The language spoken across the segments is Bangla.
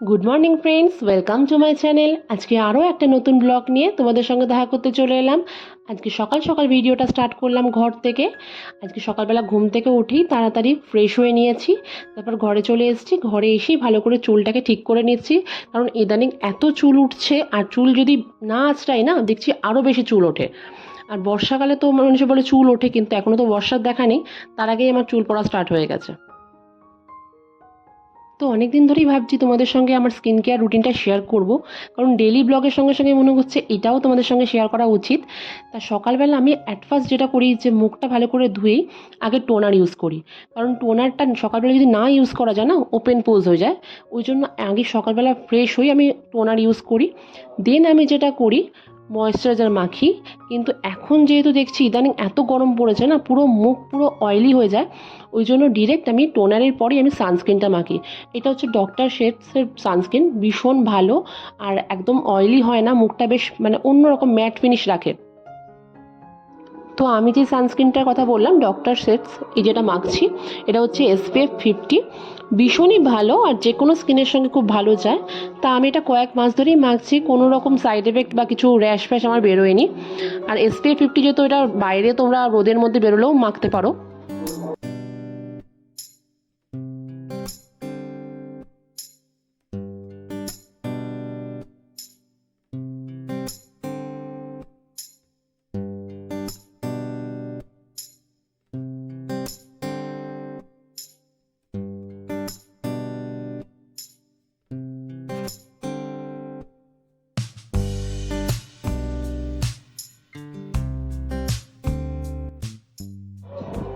Good morning friends, welcome to my channel. আজকে আরও একটা নতুন ব্লগ নিয়ে তোমাদের সঙ্গে দেখা করতে চলে এলাম। আজকে সকাল সকাল ভিডিওটা স্টার্ট করলাম ঘর থেকে। আজকে সকালবেলা ঘুম থেকে উঠেই তাড়াতাড়ি ফ্রেশ হয়ে নিয়েছি, তারপর ঘরে চলে এসেছি। ঘরে এসেই ভালো করে চুলটাকে ঠিক করে নিচ্ছি, কারণ ইদানিং এত চুল উঠছে, আর চুল যদি না আঁচড়াই না দেখছি আরও বেশি চুল ওঠে। আর বর্ষাকালে তো মানুষে বলে চুল ওঠে, কিন্তু এখনও তো বর্ষার দেখা নেই, তার আগেই আমার চুল পড়া স্টার্ট হয়ে গেছে। তো অনেক দিন ধরেই ভাবছি তোমাদের সঙ্গে আমার স্কিন কেয়ার রুটিনটা শেয়ার করব, কারণ ডেইলি ব্লগের সঙ্গে সঙ্গে মনে হচ্ছে এটাও তোমাদের সঙ্গে শেয়ার করা উচিত। তা সকালবেলা আমি অ্যাট ফার্স্ট যেটা করি, যে মুখটা ভালো করে ধুয়েই আগে টোনার ইউজ করি, কারণ টোনারটা সকালবেলা যদি না ইউজ করা যায় না, ওপেন পোজ হয়ে যায়। ওই জন্য আগে সকালবেলা ফ্রেশ হয়ে আমি টোনার ইউজ করি। দেন আমি যেটা করি, ময়েশ্চারাইজার মাখি। কিন্তু এখন যেহেতু দেখছি ইদানিং এত গরম পড়েছে না, পুরো মুখ পুরো অয়েলি হয়ে যায়, ওই জন্য ডিরেক্ট আমি টোনারের পরেই আমি সানস্ক্রিনটা মাখি। এটা হচ্ছে ডক্টর শেটসের সানস্ক্রিন, ভীষণ ভালো, আর একদম অয়েলি হয় না, মুখটা বেশ মানে অন্যরকম ম্যাট ফিনিশ রাখে। তো আমি যে সানস্ক্রিনটার কথা বললাম, ডক্টর শেটস, এই যেটা মাখছি, এটা হচ্ছে SPF 50। ভীষণই ভালো, আর যে কোনো স্কিনের সঙ্গে খুব ভালো যায়। তা আমি এটা কয়েক মাস ধরেই মাখছি, কোনো রকম সাইড এফেক্ট বা কিছু র্যাশ ফ্যাশ আমার বেরোয়নি। আর SPF 50 যেহেতু, এটা বাইরে তোমরা রোদের মধ্যে বেরোলেও মাখতে পারো।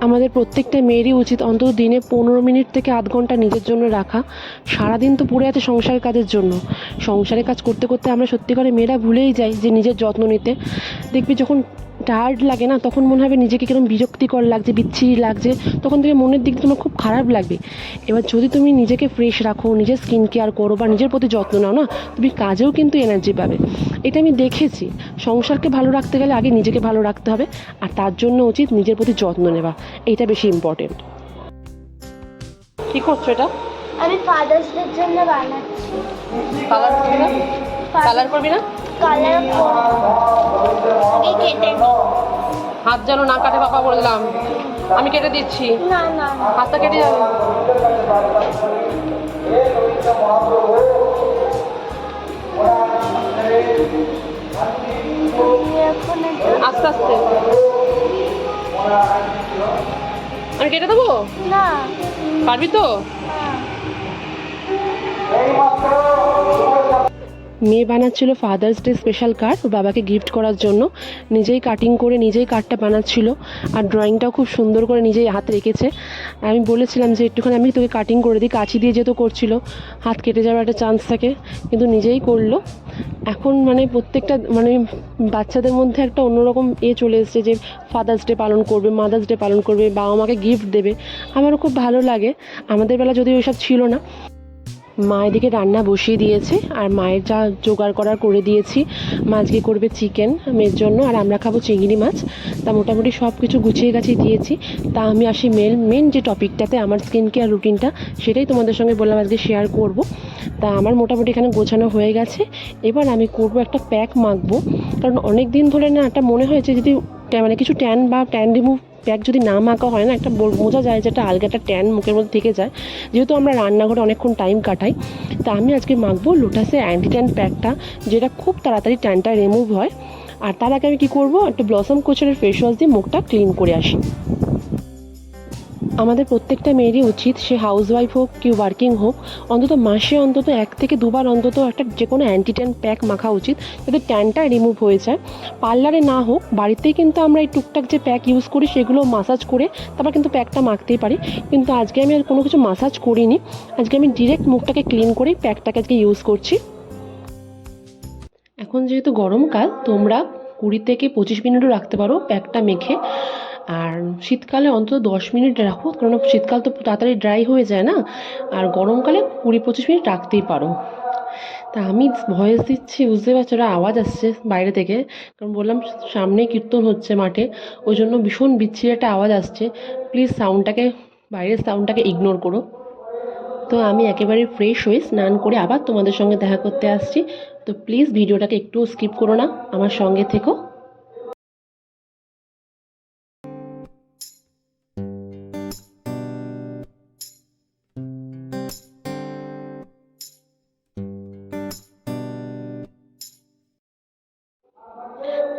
আমাদের প্রত্যেকটা মেয়েরই উচিত অন্তত দিনে 15 মিনিট থেকে আধ ঘন্টা নিজের জন্য রাখা। সারাদিন তো পড়ে আছে সংসারের কাজের জন্য, সংসারের কাজ করতে করতে আমরা সত্যি করে মেয়েরা ভুলেই যাই যে নিজের যত্ন নিতে। দেখবি যখন টায়ার্ড লাগে না, তখন মনে হবে নিজেকে কিরকম বিরক্তিকর লাগছে, বিচ্ছিরি লাগছে, তখন থেকে মনের দিক দিয়ে তোমার খুব খারাপ লাগবে। এবার যদি তুমি নিজেকে ফ্রেশ রাখো, নিজের স্কিন কেয়ার করো বা নিজের প্রতি যত্ন নাও না, তুমি কাজেও কিন্তু এনার্জি পাবে। এটা আমি দেখেছি। সংসারকে ভালো রাখতে গেলে আগে নিজেকে ভালো রাখতে হবে, আর তার জন্য উচিত নিজের প্রতি যত্ন নেওয়া। এইটা বেশি ইম্পর্টেন্ট। কি করছো এটা? আমি ফাদার্স ডের জন্য বানাচ্ছি। কালার করবি না? কালার করবি না? কালার আগে কেটে নি। হাত যেন না কাটে বাবা, বলে দিলাম। আমি কেটে দিচ্ছি, না না না। হাতটা কেটে যাবে। এখন আস্তে আস্তে আমি কেটে দেবো। না। পারবি তো? মেয়ে বানাচ্ছিল ফাদার্স ডে স্পেশাল কার্ড ওর বাবাকে গিফট করার জন্য। নিজেই কাটিং করে নিজেই কার্ডটা বানাচ্ছিল, আর ড্রয়িংটাও খুব সুন্দর করে নিজেই হাত রেখেছে। আমি বলেছিলাম যে একটুখানি আমি তোকে কাটিং করে দিই, কাঁচি দিয়ে যেহেতু করছিল, হাত কেটে যাওয়ার একটা চান্স থাকে, কিন্তু নিজেই করলো। এখন মানে প্রত্যেকটা মানে বাচ্চাদের মধ্যে একটা অন্যরকম চলে এসছে যে ফাদার্স ডে পালন করবে, মাদার্স ডে পালন করবে, বাবা মাকে গিফট দেবে। আমারও খুব ভালো লাগে। আমাদের বেলা যদিও ওইসব ছিল না। মা এদিকে রান্না বসিয়ে দিয়েছে, আর মায়ের যা জোগাড় করার করে দিয়েছি। মা আজকে করবে চিকেন মেয়ের জন্য, আর আমরা খাবো চিংড়ি মাছ। তা মোটামুটি সব কিছু গুছিয়ে গাছিয়ে দিয়েছি। তা আমি আসি মেন যে টপিকটাতে, আমার স্কিন কেয়ার রুটিনটা, সেটাই তোমাদের সঙ্গে বললাম আজকে শেয়ার করব। তা আমার মোটামুটি এখানে গোছানো হয়ে গেছে। এবার আমি করব একটা প্যাক মাখবো, কারণ অনেক দিন ধরে না একটা মনে হয়েছে যদি মানে কিছু ট্যান রিমুভ প্যাক যদি না মাখা হয় না, একটা বোঝা যায় যে একটা আলগা একটা ট্যান মুখের মধ্যে থেকে যায়, যেহেতু আমরা রান্নাঘরে অনেকক্ষণ টাইম কাটাই। তা আমি আজকে মাখবো লোটাসের অ্যান্টি ট্যান প্যাকটা, যেটা খুব তাড়াতাড়ি ট্যানটা রিমুভ হয়। আর তার আগে আমি কী করবো, একটা ব্লসম কোচারের ফেস ওয়াশ দিয়ে মুখটা ক্লিন করে আসি। আমাদের প্রত্যেকটা মেয়েরই উচিত, সে হাউসওয়াইফ হোক কি ওয়ার্কিং হোক, অন্তত মাসে অন্তত 1 থেকে 2 বার অন্তত একটা যে কোনো অ্যান্টি ট্যান প্যাক মাখা উচিত, যাতে ট্যানটা রিমুভ হয়ে যায়। পার্লারে না হোক, বাড়িতেই কিন্তু আমরা এই টুকটাক যে প্যাক ইউজ করি সেগুলো মাসাজ করে তারপর কিন্তু প্যাকটা মাখতেই পারি। কিন্তু আজকে আমি আর কোনো কিছু মাসাজ করিনি, আজকে আমি ডিরেক্ট মুখটাকে ক্লিন করেই প্যাকটাকে আজকে ইউজ করছি। এখন যেহেতু গরমকাল, তোমরা 20 থেকে 25 মিনিটও রাখতে পারো প্যাকটা মেখে। আর শীতকালে অন্তত 10 মিনিট রাখো, কারণ শীতকাল তো তাড়াতাড়ি ড্রাই হয়ে যায় না। আর গরমকালে 20-25 মিনিট রাখতেই পারো। তা আমি ভয়েস দিচ্ছি, বুঝতে পারছো, ওরা আওয়াজ আসছে বাইরে থেকে, কারণ বললাম সামনেই কীর্তন হচ্ছে মাঠে, ওই জন্য ভীষণ বিচ্ছিরি একটা আওয়াজ আসছে। প্লিজ বাইরের সাউন্ডটাকে ইগনোর করো। তো আমি একেবারে ফ্রেশ হয়ে স্নান করে আবার তোমাদের সঙ্গে দেখা করতে আসছি। তো প্লিজ ভিডিওটাকে একটু স্কিপ করো না, আমার সঙ্গে থেকো।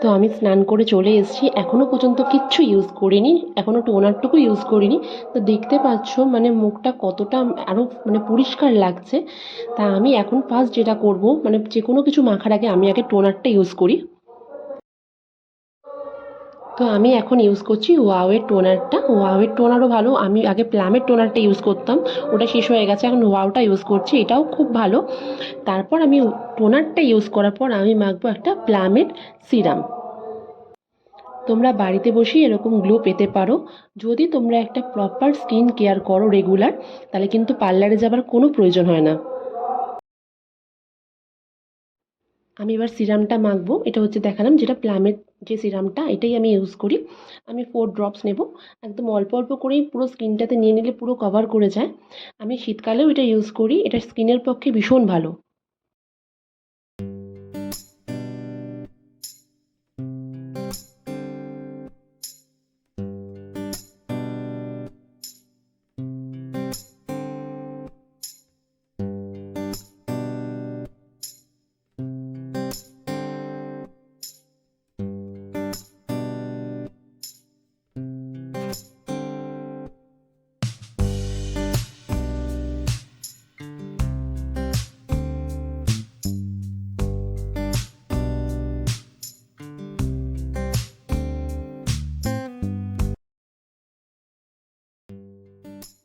তো আমি স্নান করে চলে এসেছি, এখনও পর্যন্ত কিচ্ছু ইউজ করিনি, এখনও টোনারটুকু ইউজ করিনি। তো দেখতে পাচ্ছ মানে মুখটা কতটা আরও মানে পরিষ্কার লাগছে। তা আমি এখন ফার্স্ট যেটা করব, মানে যে কোনো কিছু মাখার আগে আমি আগে টোনারটা ইউজ করি। তো আমি এখন ইউজ করছি ওয়াওয়ের টোনারটা। ওয়াওয়ের টোনারও ভালো, আমি আগে প্লামের টোনারটা ইউজ করতাম, ওটা শেষ হয়ে গেছে, এখন ওয়াওটা ইউজ করছি, এটাও খুব ভালো। তারপর আমি টোনারটা ইউজ করার পর আমি মাখবো একটা প্লামের সিরাম। তোমরা বাড়িতে বসেই এরকম গ্লো পেতে পারো। যদি তোমরা একটা প্রপার স্কিন কেয়ার করো রেগুলার, তাহলে কিন্তু পার্লারে যাবার কোনো প্রয়োজন হয় না। আমি এবার সিরামটা মাখবো, এটা হচ্ছে দেখালাম যেটা প্লামের যে সিরামটা, এটাই আমি ইউজ করি। আমি 4 ড্রপস নেব, একদম অল্প অল্প করেই পুরো স্কিনটাতে নিয়ে নিলে পুরো কভার করে যায়। আমি শীতকালেও এটা ইউজ করি, এটা স্কিনের পক্ষে ভীষণ ভালো।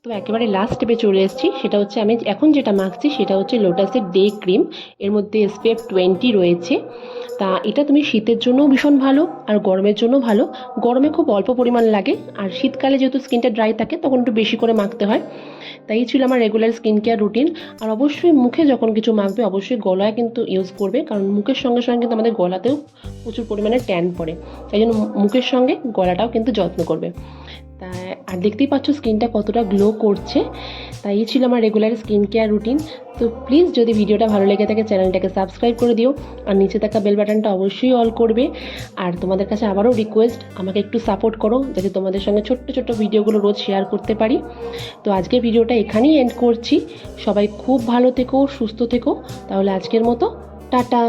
তো একেবারে লাস্ট স্টেপে চলে এসেছি, সেটা হচ্ছে আমি এখন যেটা মাখছি সেটা হচ্ছে লোটাসের ডে ক্রিম। এর মধ্যে SPF 20 রয়েছে। তা এটা তুমি শীতের জন্যও ভীষণ ভালো আর গরমের জন্য ভালো। গরমে খুব অল্প পরিমাণ লাগে, আর শীতকালে যেহেতু স্কিনটা ড্রাই থাকে তখন একটু বেশি করে মাখতে হয়। তাই ছিল আমার রেগুলার স্কিন কেয়ার রুটিন। আর অবশ্যই মুখে যখন কিছু মাখবে অবশ্যই গলায় কিন্তু ইউজ করবে, কারণ মুখের সঙ্গে সঙ্গে কিন্তু আমাদের গলাতেও প্রচুর পরিমাণে ট্যান পড়ে, তাই জন্য মুখের সঙ্গে গলাটাও কিন্তু যত্ন করবে। তাই আর দেখতেই পাচ্ছ স্কিনটা কতটা গ্লো করছে। তাই এই ছিল আমার রেগুলার স্কিন কেয়ার রুটিন। তো প্লিজ যদি ভিডিওটা ভালো লেগে থাকে চ্যানেলটাকে সাবস্ক্রাইব করে দিও, আর নিচে থাকা বেল বাটনটা অবশ্যই অল করবে। আর তোমাদের কাছে আবারও রিকোয়েস্ট, আমাকে একটু সাপোর্ট করো যাতে তোমাদের সঙ্গে ছোট্ট ছোট্ট ভিডিওগুলো রোজ শেয়ার করতে পারি। তো আজকে ভিডিওটা এখানেই এন্ড করছি। সবাই খুব ভালো থেকো, সুস্থ থেকো। তাহলে আজকের মতো টাটা।